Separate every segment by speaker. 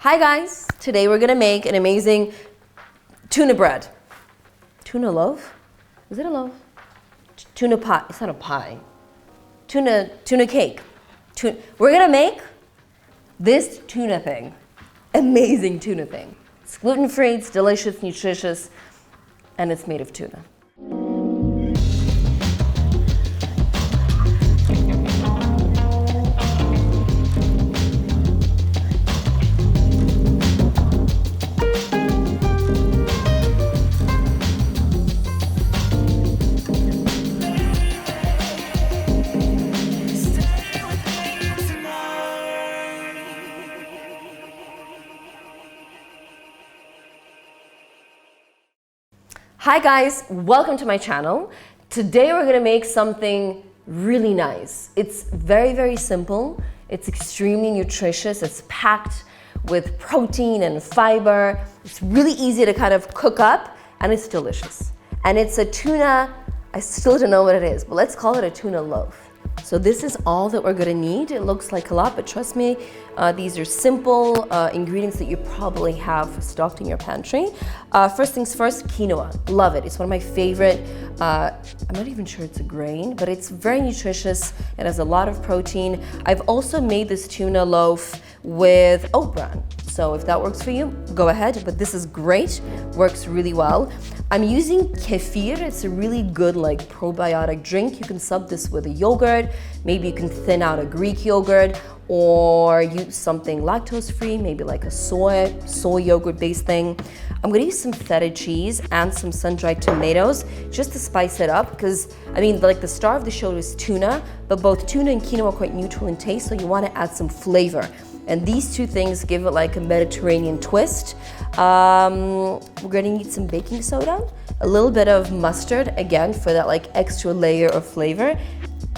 Speaker 1: Hi guys, today we're gonna make an amazing tuna bread. Tuna loaf? Is it a loaf? Tuna pie, it's not a pie. Tuna cake. We're gonna make this tuna thing. Amazing tuna thing. It's gluten-free, it's delicious, nutritious, and it's made of tuna. Hi guys, welcome to my channel. Today we're gonna make something really nice. It's very, very simple. It's extremely nutritious. It's packed with protein and fiber. It's really easy to kind of cook up and it's delicious. And it's a tuna, I still don't know what it is, but let's call it a tuna loaf. So this is all that we're gonna need. It looks like a lot, but trust me, these are simple ingredients that you probably have stocked in your pantry. First things first, quinoa. Love it. It's one of my favorite, I'm not even sure it's a grain, but it's very nutritious. It has a lot of protein. I've also made this tuna loaf with oat bran. So if that works for you, go ahead, but this is great, works really well. I'm using kefir. It's a really good like probiotic drink. You can sub this with a yogurt. Maybe you can thin out a Greek yogurt or use something lactose-free, maybe like a soy yogurt-based thing. I'm gonna use some feta cheese and some sun-dried tomatoes just to spice it up because, I mean, like the star of the show is tuna, but both tuna and quinoa are quite neutral in taste, so you wanna add some flavor. And these two things give it like a Mediterranean twist. We're gonna need some baking soda, a little bit of mustard, again, for that like extra layer of flavor,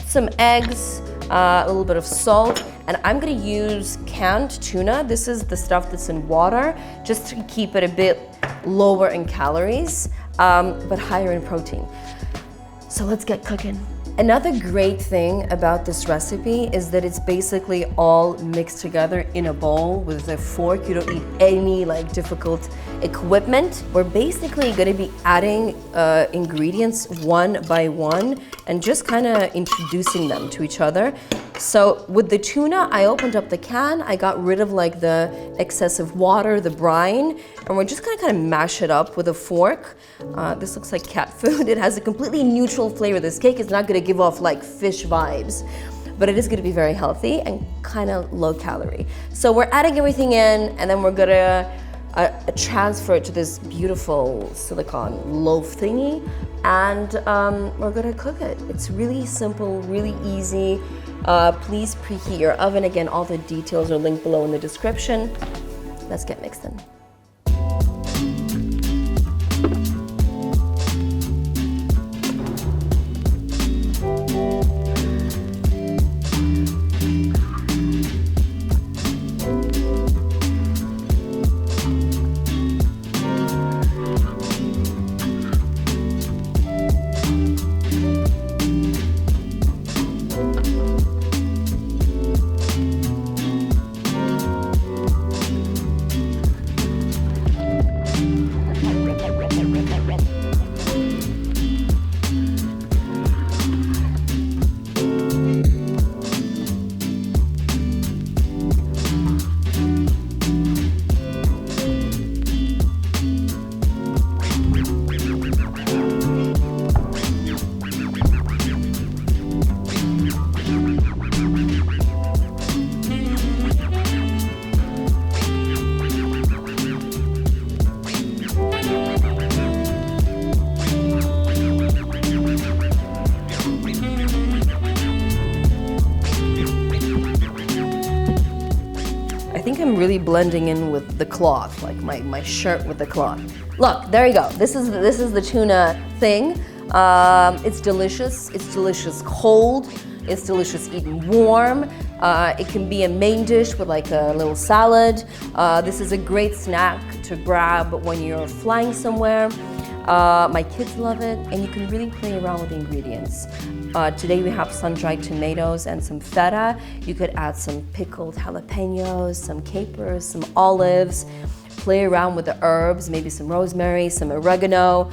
Speaker 1: some eggs, a little bit of salt, and I'm gonna use canned tuna. This is the stuff that's in water, just to keep it a bit lower in calories, but higher in protein. So let's get cooking. Another great thing about this recipe is that it's basically all mixed together in a bowl with a fork. You don't need any like difficult equipment. We're basically gonna be adding ingredients one by one and just kind of introducing them to each other. So with the tuna, I opened up the can, I got rid of like the excessive water, the brine, and we're just gonna kind of mash it up with a fork. This looks like cat food. It has a completely neutral flavor. This cake is not gonna give off like fish vibes, but it is gonna be very healthy and kind of low calorie. So we're adding everything in and then we're gonna transfer it to this beautiful silicone loaf thingy and we're gonna cook it. It's really simple, really easy. Please preheat your oven. Again, all the details are linked below in the description. Let's get mixed in. I'm really blending in with the cloth, like my shirt with the cloth. Look, there you go. This is the tuna thing. It's delicious. It's delicious cold. It's delicious eaten warm. It can be a main dish with like a little salad. This is a great snack to grab when you're flying somewhere. My kids love it, and you can really play around with the ingredients. Today we have sun-dried tomatoes and some feta. You could add some pickled jalapenos, some capers, some olives. Play around with the herbs, maybe some rosemary, some oregano.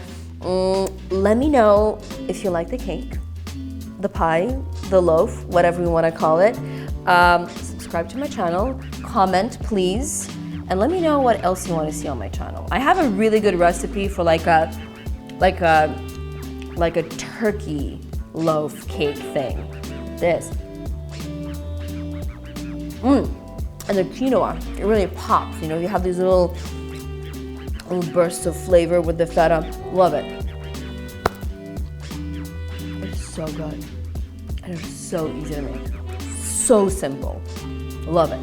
Speaker 1: Let me know if you like the cake, the pie, the loaf, whatever you want to call it. Subscribe to my channel, comment please, and let me know what else you want to see on my channel. I have a really good recipe for like a turkey loaf cake thing. This. And the quinoa, it really pops. You know, you have these little bursts of flavor with the feta. Love it. It's so good. And it's so easy to make. So simple. Love it.